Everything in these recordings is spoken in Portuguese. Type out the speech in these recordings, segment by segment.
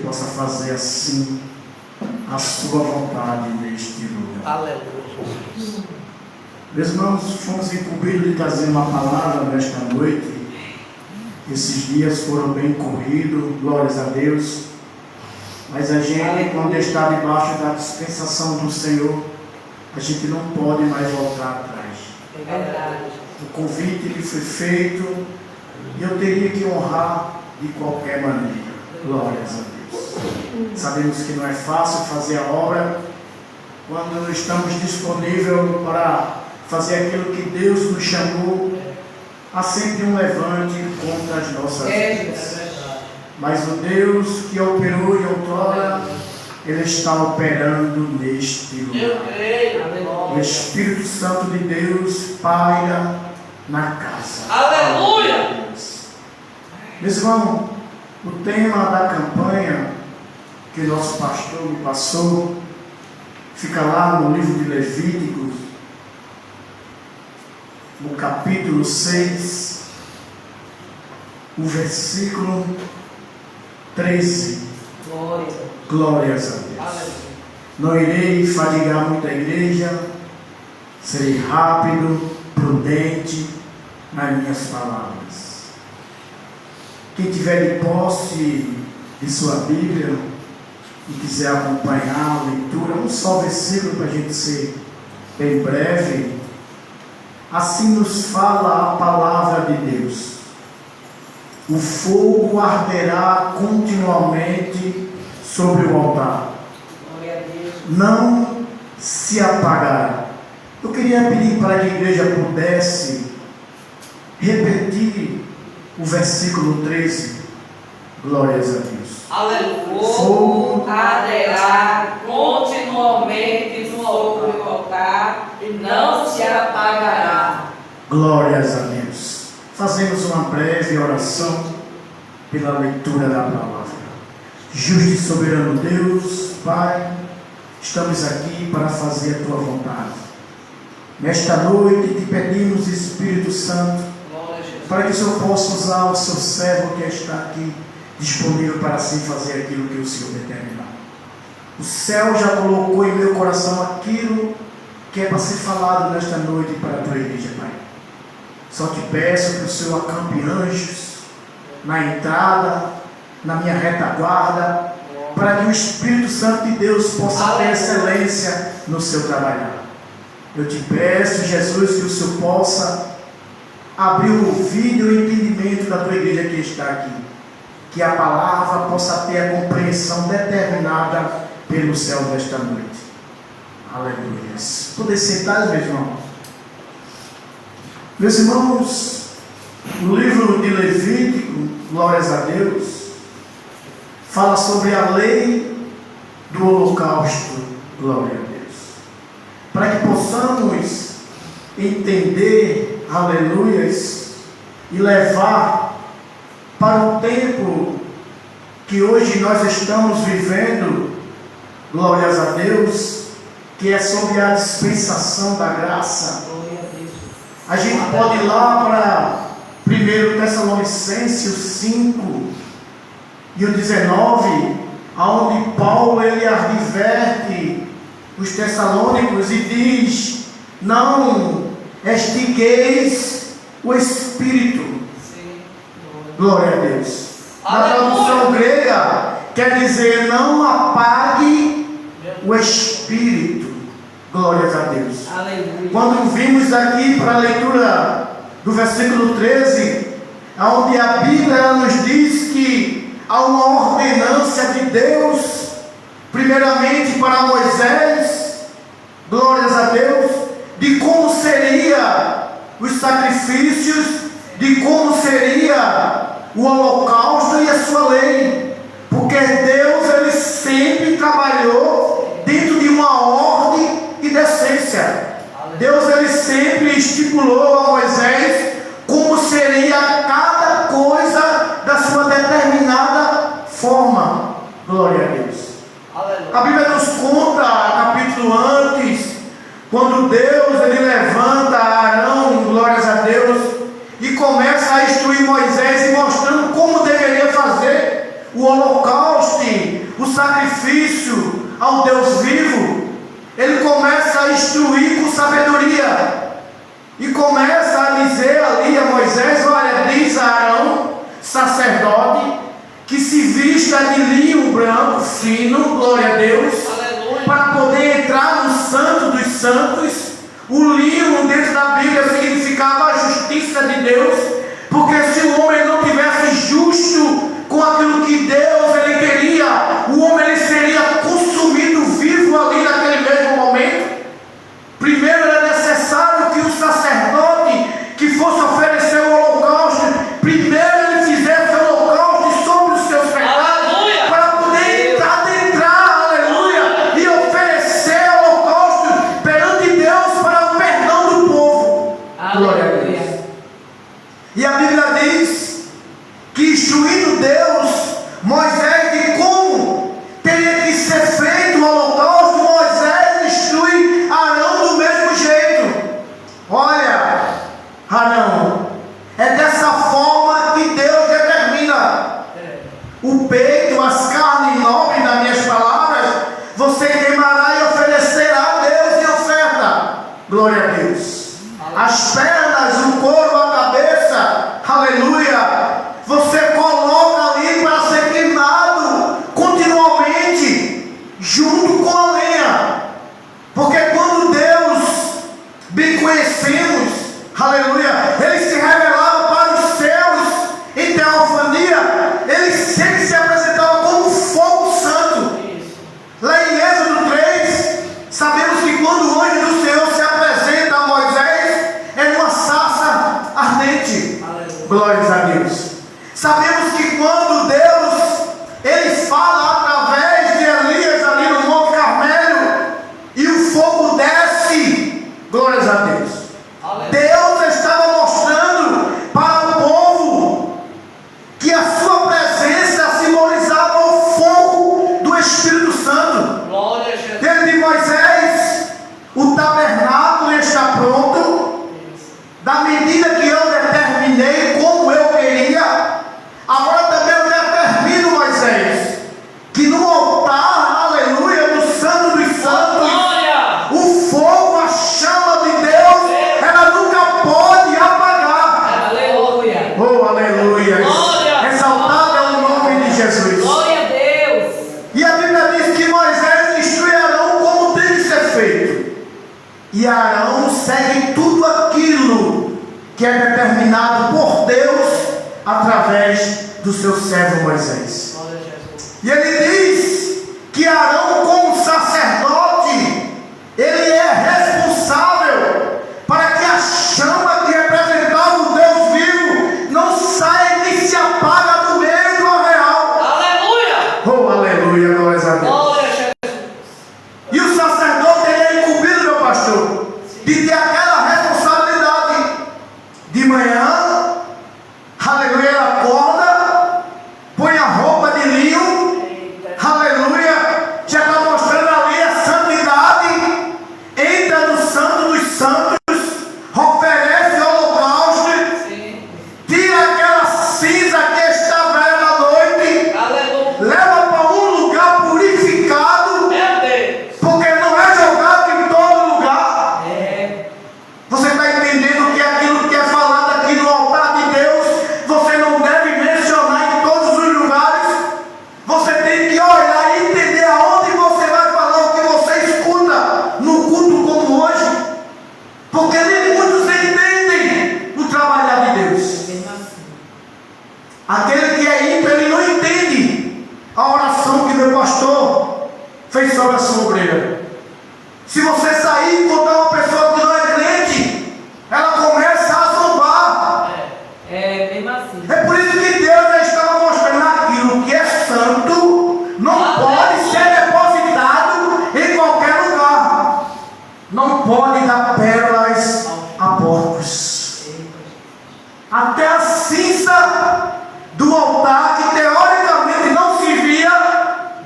possa fazer assim a sua vontade neste lugar. Aleluia. Meus irmãos, fomos incumbidos de trazer uma palavra nesta noite. Esses dias foram bem corridos, glórias a Deus. Mas a gente, quando está debaixo da dispensação do Senhor, a gente não pode mais voltar atrás. É verdade. O convite lhe foi feito e eu teria que honrar de qualquer maneira. Glórias a Deus. Sabemos que não é fácil fazer a obra quando estamos disponíveis para fazer aquilo que Deus nos chamou. Há sempre um levante contra as nossas vidas. Mas o Deus que operou em outrora, Ele está operando neste lugar. O Espírito Santo de Deus paira na casa. Aleluia! Meus irmãos, o tema da campanha que o nosso pastor me passou fica lá no livro de Levíticos, no capítulo 6, o versículo 13. Glórias a Deus. Aleluia. Não irei fadigar muito a igreja, serei rápido, prudente nas minhas palavras. Quem tiver de posse de sua Bíblia e quiser acompanhar a leitura, um só versículo para a gente ser bem breve. Assim nos fala a palavra de Deus: o fogo arderá continuamente sobre o altar, não se apagará. Eu queria pedir para que a igreja pudesse repetir o versículo 13. Glórias a Deus. Aleluia. Fogo arderá continuamente sobre o altar e não se apagará. Glórias a Deus. Fazemos uma breve oração pela leitura da palavra. Justo e soberano Deus, Pai, estamos aqui para fazer a Tua vontade. Nesta noite te pedimos, Espírito Santo, para que o Senhor possa usar o seu servo que está aqui, disponível para assim fazer aquilo que o Senhor determinar. O céu já colocou em meu coração aquilo que é para ser falado nesta noite para a Tua igreja, Pai. Só te peço que o Senhor acampe anjos na entrada, na minha retaguarda, para que o Espírito Santo de Deus possa ter excelência no seu trabalhar. Eu te peço, Jesus, que o Senhor possa abrir o ouvido e o entendimento da tua igreja que está aqui, que a palavra possa ter a compreensão determinada pelo céu desta noite. Aleluia. Poder sentar, meus irmãos. Meus irmãos, o livro de Levítico, glórias a Deus, fala sobre a lei do holocausto, glória a Deus. Para que possamos entender, aleluias, e levar para o tempo que hoje nós estamos vivendo, glórias a Deus, que é sobre a dispensação da graça. A gente pode ir lá para 1 Tessalonicenses 5 e o 19, onde Paulo ele adverte os tessalônicos e diz: não extingueis o Espírito. Glória a Deus. Na tradução grega quer dizer: não apague o Espírito. Glórias a Deus. Aleluia. Quando vimos aqui para a leitura do versículo 13, onde a Bíblia ela nos diz que há uma ordenança de Deus, primeiramente para Moisés, glórias a Deus, de como seria os sacrifícios, de como seria o holocausto e a sua lei, porque Deus ele sempre trabalhou dentro de uma ordem e decência. Deus ele sempre estipulou a Moisés como seria cada coisa da sua determinada forma. Glória a Deus. A Bíblia nos conta, capítulo antes, quando Deus ele levanta Arão, glórias a Deus, e começa a instruir Moisés e mostrando como deveria fazer o holocausto a instruir com sabedoria. E começa a dizer ali a Moisés: olha, diz a Arão, sacerdote, que se vista de linho branco fino, glória a Deus, Aleluia. para poder entrar no Santo dos Santos. O linho dentro da Bíblia significava a justiça de Deus, porque se o homem não tivesse justo com aquilo que Deus ele queria, o homem ele seria consumido vivo ali naquele mesmo momento. Primeiro era necessário que o sacerdote que fosse oferecer o holocausto, primeiro ele fizesse o holocausto sobre os seus pecados, Aleluia. para poder adentrar, aleluia, e oferecer holocausto perante Deus para o perdão do povo. Glória a Deus. Aleluia. E a Bíblia diz que, instruindo Deus, Moisés, de como teria que ser feito o holocausto, Moisés instrui Arão do mesmo jeito. Olha, Arão, é dessa forma que Deus determina. O peito, as carnes nobres, nas minhas palavras, você queimará e oferecerá a Deus em oferta. Glória a Deus. As pernas, o couro, a cabeça, aleluia, você coloca ali para ser queimado continuamente, junto com a lenha. Porque quando Deus, bem conhecemos, aleluia, Ele se revelava para os céus em teofania, Ele sempre se apresentava como fogo santo. Lá em Êxodo 3, sabemos que quando o anjo do Senhor se apresenta a Moisés, é numa sarça ardente. Aleluia. Glórias a Deus. Sabemos que quando Deus ele fala através de Elias ali no Monte Carmelo e o fogo desce, glórias a Deus. Aleluia. Deus estava mostrando para o povo que a sua presença simbolizava o fogo do Espírito Santo. Glória a Jesus. Ele de Moisés, o tabernáculo está pronto, da medida que eu determinei, como eu queria. Agora também eu determino, Moisés, que no altar, aleluia, do Santo dos Santos, Glória. o fogo, a chama de Deus, ela nunca pode apagar. Aleluia. Oh, aleluia. Glória. Exaltado é o nome de Jesus. Glória a Deus. E a Bíblia diz que Moisés instrui Arão como tem que ser feito. E Arão segue tudo aquilo que é determinado por Deus através do seu servo Moisés. Glória a Jesus. E ele diz que Arão, como sacerdote, ele é responsável para que a chama que representava o Deus vivo não saia nem se apaga do meio do arraial. Aleluia. Oh, aleluia, glórias a Deus. Glória a Jesus. E o sacerdote ele é incumbido, meu pastor, de ter aquela responsabilidade. De manhã, aleluia, ele acorda, põe a roupa de linho, Eita. aleluia, já está mostrando ali a santidade, entra no Santo dos Santos, oferece holocausto, Sim. tira aquela cinza que está velha da noite, Aleluia. leva para um lugar purificado, Meu Deus. porque não é jogado em todo lugar. É. Você está entendendo que aquilo que é falado aqui no altar de Deus, você não deve mencionar em todos os lugares. Você tem que olhar e entender aonde você vai falar o que você escuta num culto como hoje. Porque nem muitos entendem o trabalhar de Deus. Mesmo assim. Aquele que é ímpio, ele não entende a oração que meu pastor fez sobre a sua obreira. Se você sair e encontrar uma pessoa que não é crente, ela começa a zombar. É mesmo assim. É por isso que Deus já estava mostrando aquilo que é santo, não pode ser depositado em qualquer lugar. Não pode dar pérolas a porcos. Até a cinza do altar, que teoricamente não se via,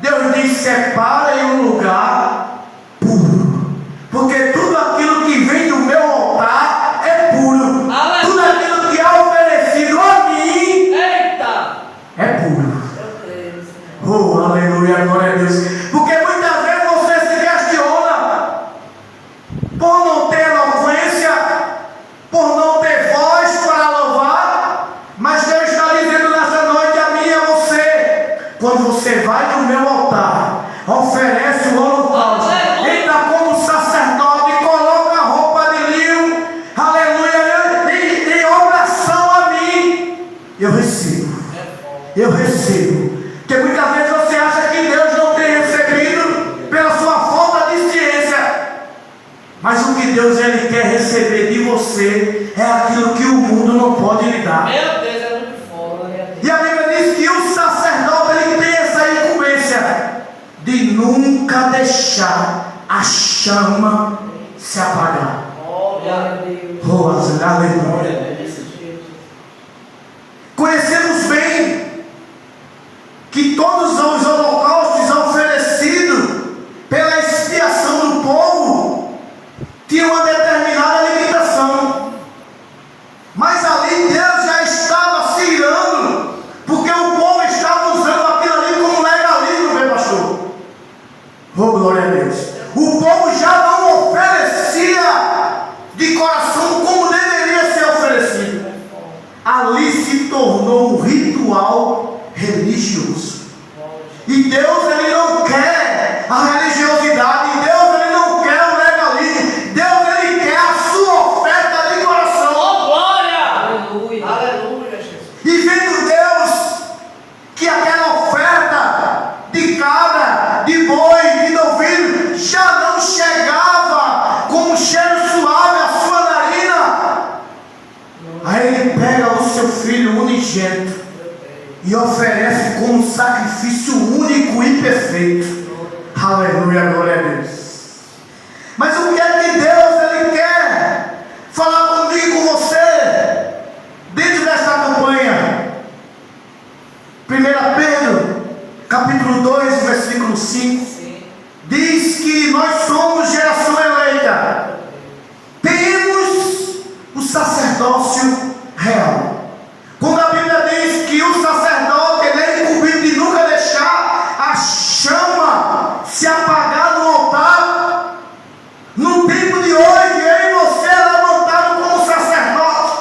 Deus disse: separem um lugar puro. Porque tudo aquilo que vem do meu altar é puro. Aleluia. Tudo aquilo que é oferecido a mim Eita. é puro. Meu Deus. Oh, aleluia, glória a Deus. Porque muitas vezes você se questiona: você vai no meu altar, oferece o holocausto, entra como sacerdote, coloca a roupa de linho, aleluia, em oração a mim, eu recebo. Porque muitas vezes você acha que Deus não tem recebido pela sua falta de ciência, mas o que Deus ele quer receber de você é aquilo que o mundo não pode lhe dar. Meu Deus, é muito foda. E a Bíblia diz que o sacerdote ele tem essa incumbência de nunca deixar a chama se apagar. Glória a Deus. Oh, aleluia. Conhecemos bem que todos os holocaustos oferecidos pela expiação do povo tinham uma determinada limitação. Mas ali Deus já estava se irando, porque o povo estava usando aquilo ali como legalismo, meu pastor. Oh, glória a Deus. O povo já não oferecia de coração como deveria ser oferecido. Ali se tornou um ritual religioso. E Deus ele não quer a religiosidade, Deus ele não quer o legalismo, Deus ele quer a sua oferta de coração. Oh, glória! Aleluia! Aleluia, Jesus. E vendo Deus que aquela oferta de cabra, de boi, de novilho já não chegava com um cheiro suave à sua narina, aí ele pega o seu filho unigênito e oferece como um sacrifício único e perfeito. Aleluia, glória a Deus. Mas o que é que Deus ele quer falar comigo e com você dentro desta campanha? 1 Pedro capítulo 2 versículo 5 diz que nós somos geração eleita, temos o sacerdócio real. Quando a Bíblia diz que o sacerdote ele é incumbido de nunca deixar a chama se apagar no altar, no tempo de hoje eu e você é levantado como sacerdote.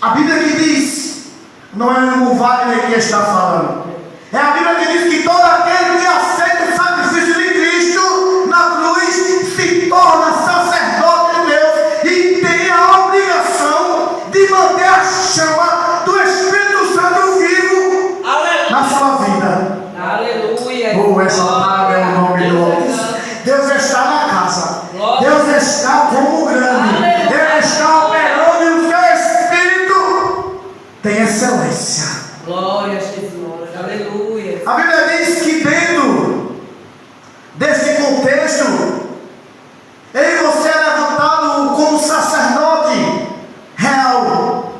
A Bíblia que diz, não é o Wagner que está falando, é a Bíblia que diz que todo aquele que aceita o sacrifício de Cristo na cruz se torna sacerdote de Deus e tem a obrigação de manter a chama do Espírito Santo vivo na sua vida. Aleluia! Oh, exaltado é o nome do Deus. Deus está na casa, Deus está como grande, Ele está operando e o seu Espírito tem excelência. Glória a Jesus! Aleluia! A Bíblia diz que dentro desse contexto, eu e você é levantado como sacerdote real.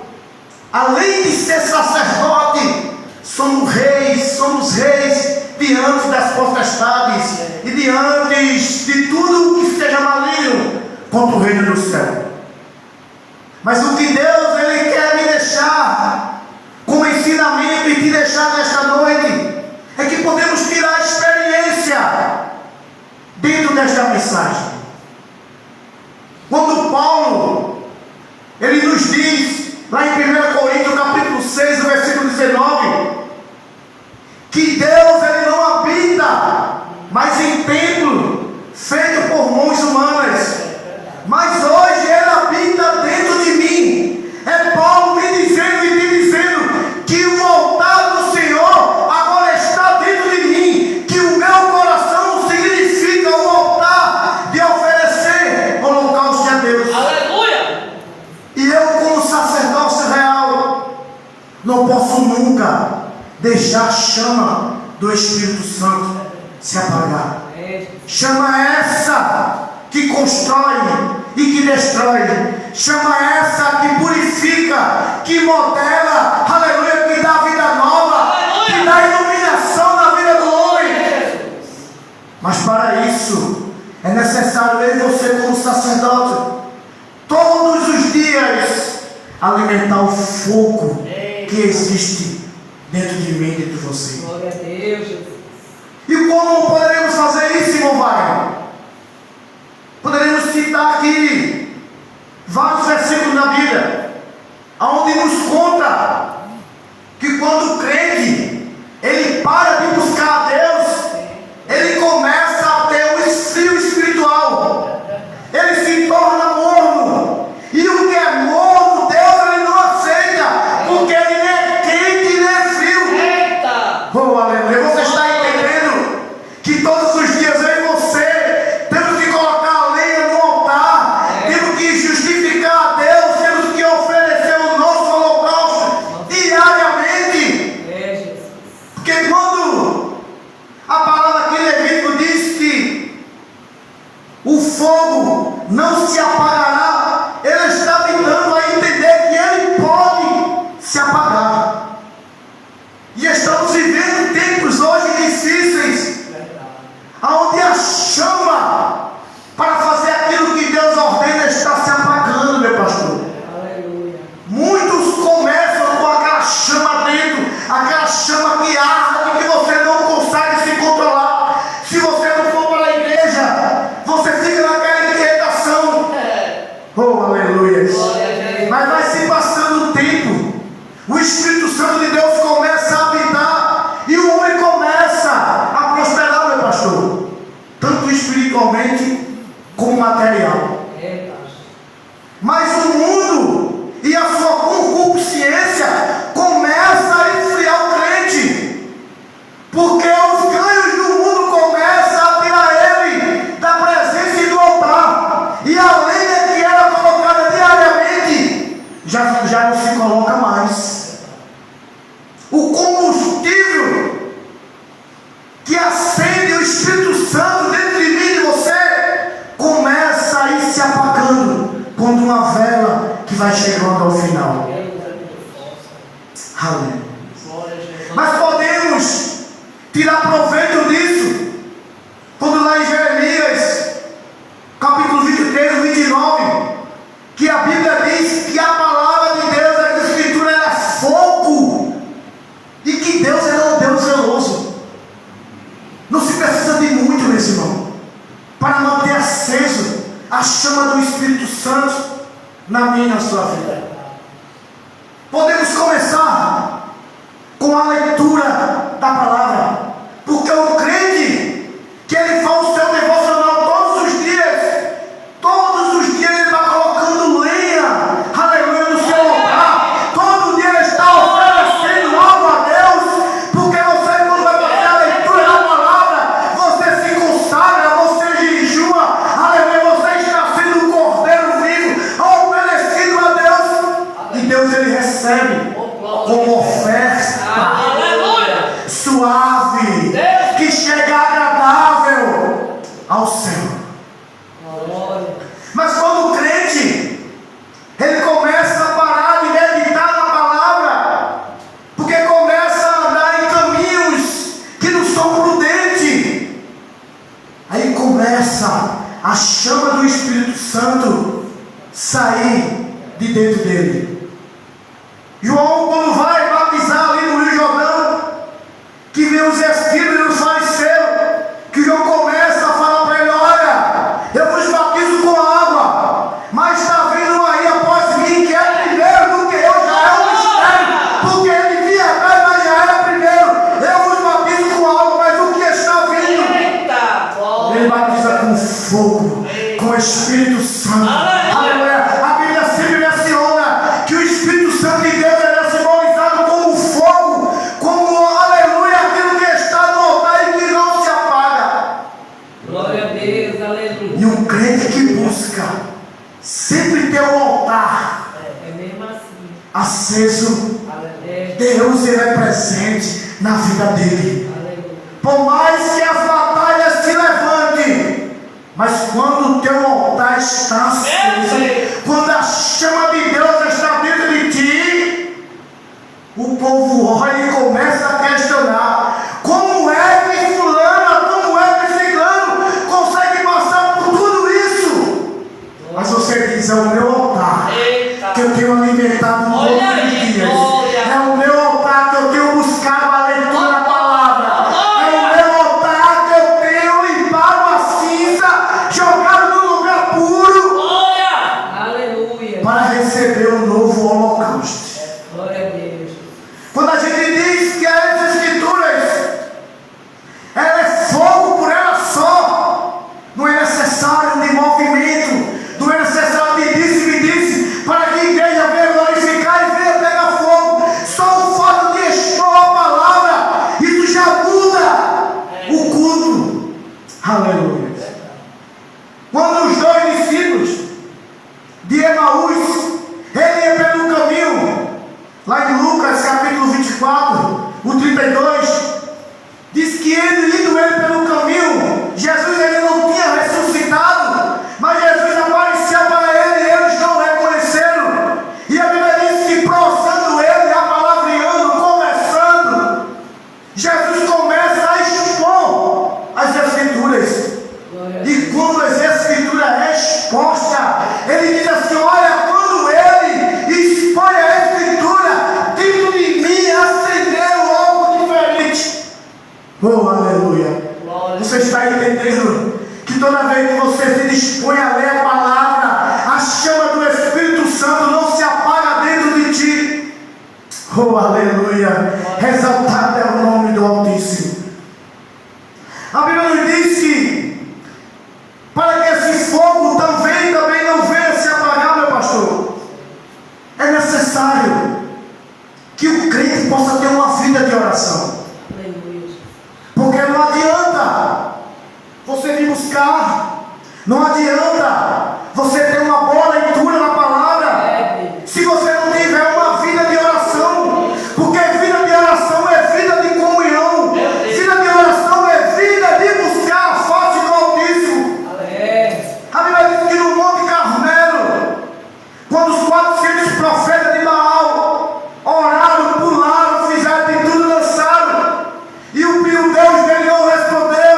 Além de ser sacerdote, somos reis diante das potestades e diante de tudo que seja maligno contra o reino do céu. Mas o que Deus ele quer me deixar como ensinamento e te deixar nesta noite é que podemos tirar experiência dentro desta mensagem. Quando Paulo ele nos diz lá em 1 Coríntios capítulo 6, versículo 19, que Deus ele não habita mais em templo feito por mãos humanas, mas hoje ele habita dentro de mim. É Paulo me dizendo e te dizendo que o altar do Senhor agora está dentro de mim, que o meu coração significa um altar de oferecer holocausto a Deus. Aleluia! E eu, como sacerdócio real, não posso nunca deixar a chama do Espírito Santo se apagar. Chama essa que constrói e que destrói. Chama essa que purifica, que modela, aleluia, que dá vida nova, que dá iluminação na vida do homem. Mas para isso é necessário eu e você como sacerdote todos os dias alimentar o fogo que existe dentro de mim, dentro de você. Glória a Deus, Jesus. E como poderemos fazer isso, irmão Wagner? Poderemos citar aqui vários versículos na Bíblia, onde nos conta que quando o crente ele para de não se apagará. Ele está me dando a entender que ele pode se apagar. E estamos vivendo tempos hoje difíceis, onde a chama para fazer aquilo que Deus ordena está se apagando, meu pastor. Aleluia. Muitos começam com aquela chama dentro, aquela chama que arde, que você não consegue se controlar. Se você não for para a igreja, você fica naquela inquietação. Oh, aleluia. Mas vai se passando o tempo, o Espírito Santo de Deus começa a habitar e o homem começa a prosperar, meu pastor, tanto espiritualmente como material. Mas o mundo e a sua concupiscência começa a esfriar o crente, porque os ganhos do mundo começam a tirar ele da presença e do altar, e a lenha que era colocada diariamente já não se coloca mais. O combustível que acende o Espírito Santo dentro de mim e de você começa a ir se apagando, quando uma vela que vai chegando ao final. Aleluia. Mas podemos tirar proveito disso quando lá em Jeremias capítulo 23, 29, que a Bíblia diz que a palavra de Deus, a Escritura, era fogo, e que Deus era um Deus zeloso. Não se precisa de muito, meu irmão, para manter aceso a chama do Espírito Santo na minha e na sua vida. Podemos começar com a leitura da palavra, porque o crente que ele faz o seu devocional todos os dias ele está colocando lenha, aleluia, no seu altar. Todo dia ele está oferecendo algo a Deus, porque você, quando vai fazer a leitura da palavra, você se consagra, você jejua, aleluia, você está sendo um cordeiro vivo, oferecido a Deus, e Deus ele recebe como oferta, aleluia, suave, que chega agradável ao céu. Mas quando o crente ele começa a parar de meditar na palavra, porque começa a andar em caminhos que não são prudentes, aí começa a chama do Espírito Santo sair de dentro dele. João, quando vai batizar ali no Rio Jordão, que vem os escribas e os fariseus, que João começa a falar para ele: olha, eu vos batizo com água, mas está vindo aí após mim, que é primeiro do que eu, já é um mistério, porque ele vinha atrás, mas já era primeiro. Eu vos batizo com água, mas o que está vindo, ele batiza com fogo, com o Espírito Santo. Aleluia. A Bíblia sempre menciona que o Espírito Santo de Deus é simbolizado como fogo, como, aleluia, aquilo que está no altar e que não se apaga. Glória a Deus, aleluia. E um crente que busca sempre ter um altar mesmo assim aceso, aleluia. Deus ele é presente na vida dele. Aleluia. Por mais que as batalhas se levantem, mas quando o teu altar está aceso, quando a chama de Deus está dentro de ti, o povo olha e começa a questionar: como é que fulano, como é que ciclano consegue passar por tudo isso? Mas você diz: é o meu altar que eu tenho alimentado todos os dias, é o meu altar que eu tenho buscado a leitura da palavra, é o meu altar que eu tenho limpado a cinza, jogado no lugar puro, Aleluia. para receber um novo holocausto. Glória a Deus. Quando a gente diz que as Escrituras ela é fogo por ela só, não é necessário de movimento, não é necessário de disse-me-disse para que a igreja venha glorificar e venha pegar fogo. Só o fato de expor a palavra, isso já muda o culto. Aleluia. Quando os dois discípulos de Emaús, ele ia pelo caminho, lá em Lucas capítulo 24, o 32, diz que indo ele pelo caminho, Jesus ele não tinha ressuscitado, mas Jesus apareceu Oh, aleluia. Glória. Você está entendendo que toda vez que você se dispõe a ler a palavra, a chama do Espírito Santo não se apaga dentro de ti. Oh, aleluia. Exaltado é o nome do Altíssimo. A Bíblia nos diz que para que esse fogo também não venha se apagar, meu pastor, é necessário que o crente possa ter uma vida de oração. Aleluia. Porque não adianta você vir buscar, não adianta você ter uma boa leitura na palavra, se você não tiver uma vida de oração. Porque vida de oração é vida de comunhão, vida de oração é vida de buscar a face do Altíssimo. A Bíblia diz que no Monte Carmelo, quando os 400 profetas de Baal oraram, pularam, fizeram de tudo, dançaram, e o Deus dele não respondeu,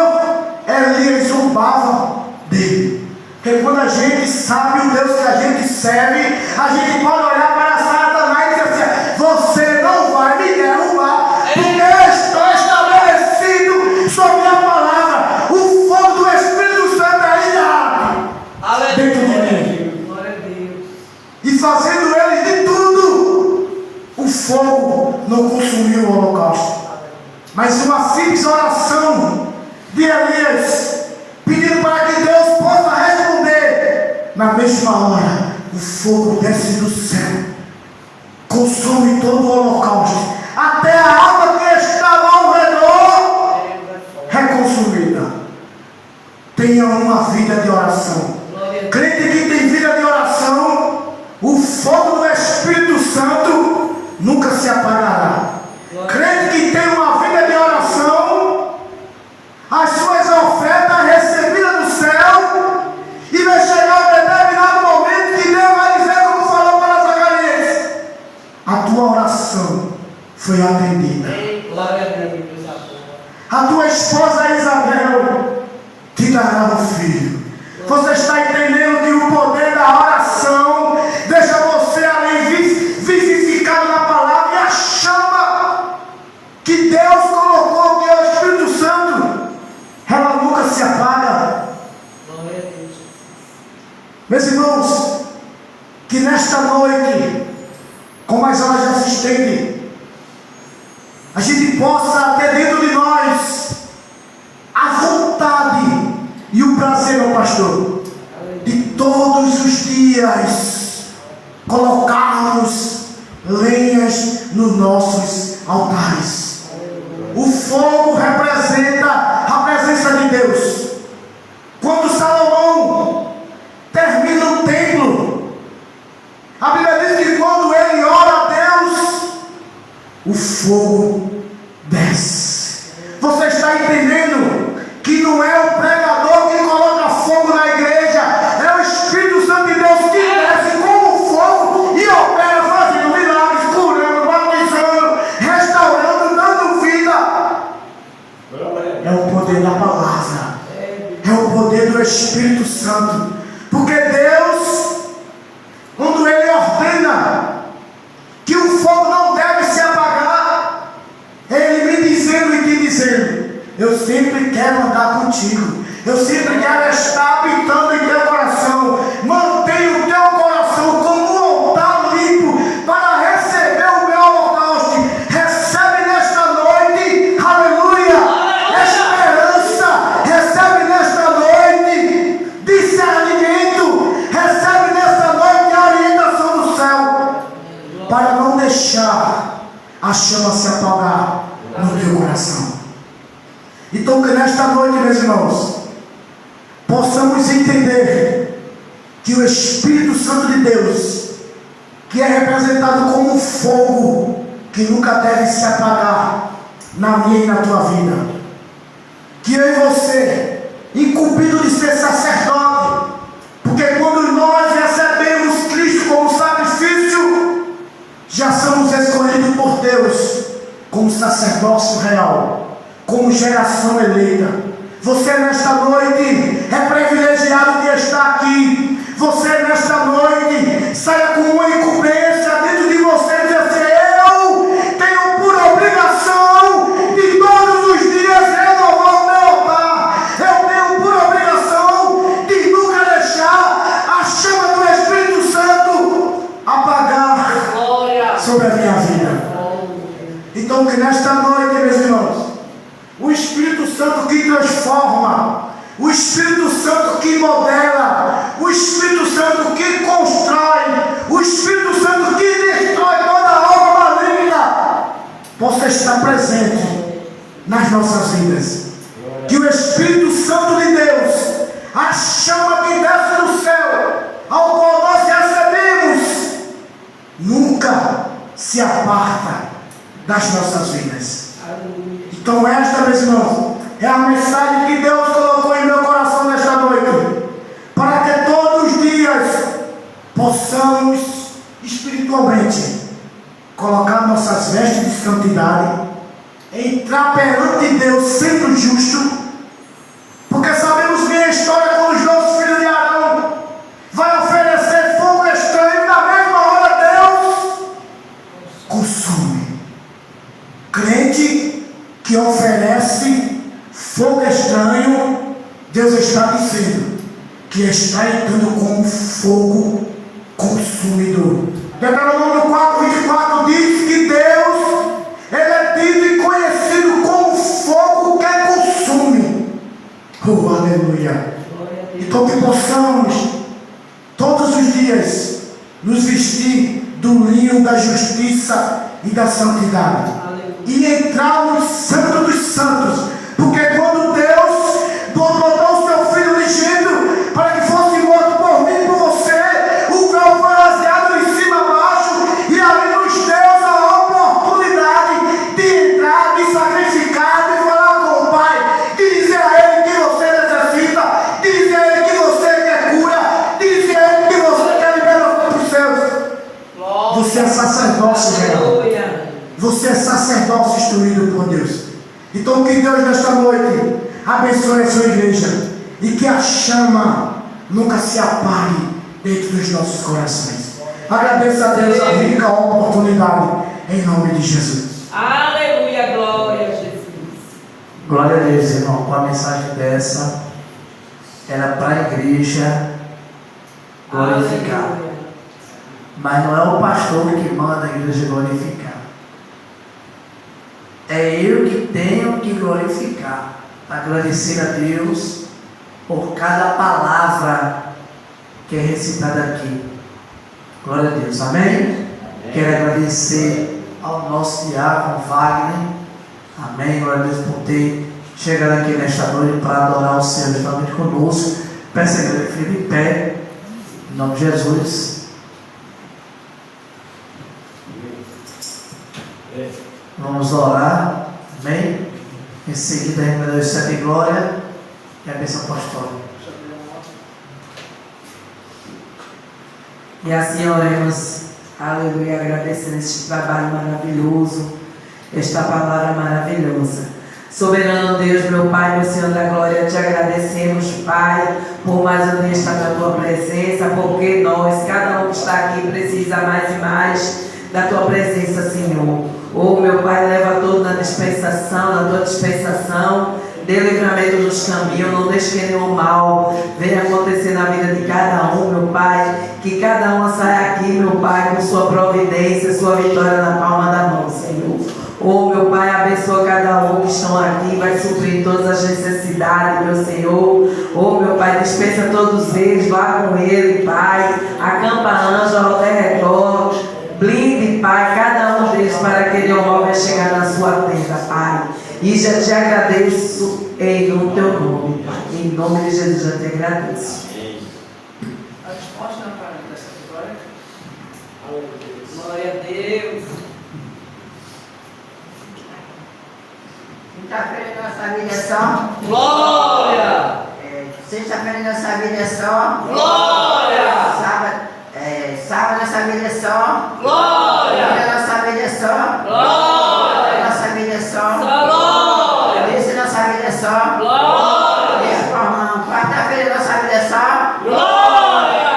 Elias zombava dele. Porque quando a gente sabe o Deus que a gente serve, a gente pode olhar para Satanás e dizer assim: você não vai me derrubar, porque eu estou estabelecido sobre a palavra. O fogo do Espírito Santo ainda arde dentro de mim. Glória a Deus. E fazendo eles de tudo, o fogo não consumiu o holocausto. Mas uma simples oração de Elias, pedindo para que Deus possa responder, na mesma hora, o fogo desce do céu, consome todo o holocausto, até a água que estava ao redor é consumida. Tenha uma vida de oração. Glória a Deus. Crente que tem vida de oração, o fogo do Espírito Santo nunca se apagará. Crente que tem uma vida de oração, as suas ofertas recebidas do céu, e vai chegar um determinado momento que Deus vai dizer, como falou para Zacarias: a tua oração foi atendida. Glória a Deus. A tua esposa Isabel te dará um filho. Você está entendendo que o poder da oração deixa você ali vivificado na palavra, e a chama que Deus colocou, que é o Espírito Santo, ela nunca se apaga. Glória a Deus. Meus irmãos, que nesta noite, com mais horas de assistente, a gente possa ter dentro de nós a vontade e o prazer, meu pastor, de todos os dias colocarmos lenhas nos nossos altares. O fogo representa a presença de Deus. Quando Salomão termina o templo, a Bíblia diz que quando ele ora a Deus, o fogo desce. Você está entendendo que não é o pregador que coloca fogo na igreja, é o Espírito Santo de Deus que desce como fogo e opera, fazendo milagres, curando, batizando, restaurando, dando vida. É o poder da palavra, é o poder do Espírito Santo. Porque Deus, quando Ele ordena que o fogo não deve se apagar, Ele me dizendo e te dizendo: eu sempre quero andar contigo, eu sempre quero estar habitando em teu coração. Mantenha o teu coração como um altar limpo para receber o meu holocausto. Recebe nesta noite, aleluia, esperança. Recebe nesta noite discernimento. Recebe nesta noite a orientação do céu, para não deixar a chama se apagar no teu coração. Então, que nesta noite, meus irmãos, possamos entender que o Espírito Santo de Deus, que é representado como um fogo que nunca deve se apagar na minha e na tua vida, que eu e você, incumbido de ser sacerdote, porque quando nós recebemos Cristo como sacrifício, já somos escolhidos por Deus como sacerdócio real, como geração eleita. Você nesta noite é privilegiado de estar aqui. Você nesta noite saia com uma incumbência dentro de você e dizer assim: eu tenho por obrigação de todos os dias que transforma, o Espírito Santo que modela, o Espírito Santo que constrói, o Espírito Santo que destrói toda obra maligna, possa estar presente nas nossas vidas. Que o Espírito Santo de Deus, a chama que desce do céu, ao qual nós recebemos, nunca se aparta das nossas vidas. Então esta, meus irmãos, é a mensagem que Deus colocou em meu coração nesta noite, para que todos os dias possamos espiritualmente colocar nossas vestes de santidade, entrar perante Deus sendo justo, porque sabemos bem a história com os nossos filhos de Arão. Vai oferecer fogo estranho, na mesma hora Deus consome. Crente que oferece fogo estranho, Deus está dizendo que está entrando como fogo consumidor. Deuteronômio 4:24 diz que Deus, Ele é tido e conhecido como fogo que consome. Oh, aleluia! Então que possamos todos os dias nos vestir do linho da justiça e da santidade e entrar no Santo dos Santos, porque quando Deus botou o seu Filho unigênito para que fosse morto por mim e por você, o véu foi rasgado de cima a baixo, e ali nos deu a oportunidade de entrar, de sacrificar, de falar com o Pai, de dizer a Ele que você necessita, de dizer a Ele que você quer cura, de dizer a Ele que você quer liberação para os céus. Você é sacerdócio geral. Você é sacerdócio instruído por Deus. Então que Deus nesta noite abençoe a sua igreja e que a chama nunca se apague dentro dos nossos corações. Agradeço a Deus a rica oportunidade em nome de Jesus. Aleluia, glória a Jesus. Glória a Deus, irmão. Com a mensagem dessa, era para a igreja glorificar. Aleluia. Mas não é o pastor que manda a igreja glorificar. É eu que tenho que glorificar. Agradecer a Deus por cada palavra que é recitada aqui. Glória a Deus, amém? Amém. Quero agradecer ao nosso diácono Wagner, amém? Glória a Deus por ter chegado aqui nesta noite para adorar o Senhor juntamente conosco. Peço a igreja que fique de pé, em nome de Jesus. Vamos orar, amém? Em seguida, a irmã Deus sempre glória e a bênção apostólica. E assim oremos, aleluia, agradecendo este trabalho maravilhoso, esta palavra maravilhosa. Soberano Deus, meu Pai, meu Senhor da glória, te agradecemos, Pai, por mais um dia estar na tua presença, porque nós, cada um que está aqui, precisa mais e mais da tua presença, Senhor. Oh, meu Pai, leva tudo na tua dispensação, dê livramento nos caminhos, não deixe que nenhum mal venha acontecer na vida de cada um, meu Pai, que cada um saia aqui, meu Pai, com sua providência, sua vitória na palma da mão, Senhor. Oh, meu Pai, abençoa cada um que estão aqui, vai suprir todas as necessidades, meu Senhor. Oh, meu Pai, dispensa todos eles, vá com ele, Pai, acampa anjo ao redor, blinde, Pai, cada um deles para que ele venha chegar na sua terra, Pai. E já te agradeço em o teu nome, Pai. Em nome de Jesus, já te agradeço. A resposta não para dessa vitória. Glória a Deus. Quinta-feira nossa vida é só. Glória. Sexta-feira nossa vida é só. Glória. Sábado nossa vida é só. Glória. Nossa vida é só. Glória. Nossa vida é só. Glória. Isso nossa vida é só. Glória. Irmão, quarta-feira nossa vida é só. Glória.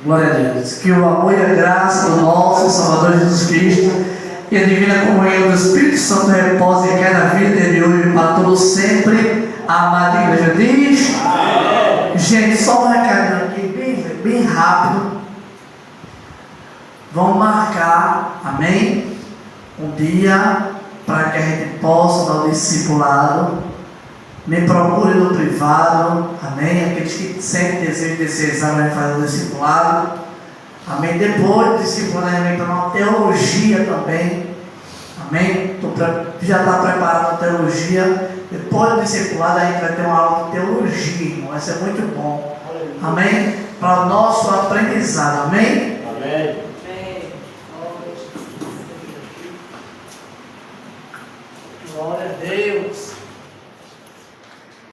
Glória a Deus. Que o amor e a graça do nosso Salvador Jesus Cristo e a divina comunhão do Espírito Santo repose em cada vida interior e para todos sempre. A amada igreja diz. Gente, só um recadinho aqui, bem rápido. Vamos marcar, amém? Um dia para que a gente possa dar o discipulado. Me procure no privado, amém? Aqueles que sempre desejam desse exame fazer o discipulado, amém? Depois do discipulado, amém? Para uma teologia também, amém? Já está preparado a teologia. Depois do discipulado, a gente vai ter uma aula de teologia, irmão. Vai ser muito bom, amém? Para o nosso aprendizado, amém? Amém. Glória a Deus.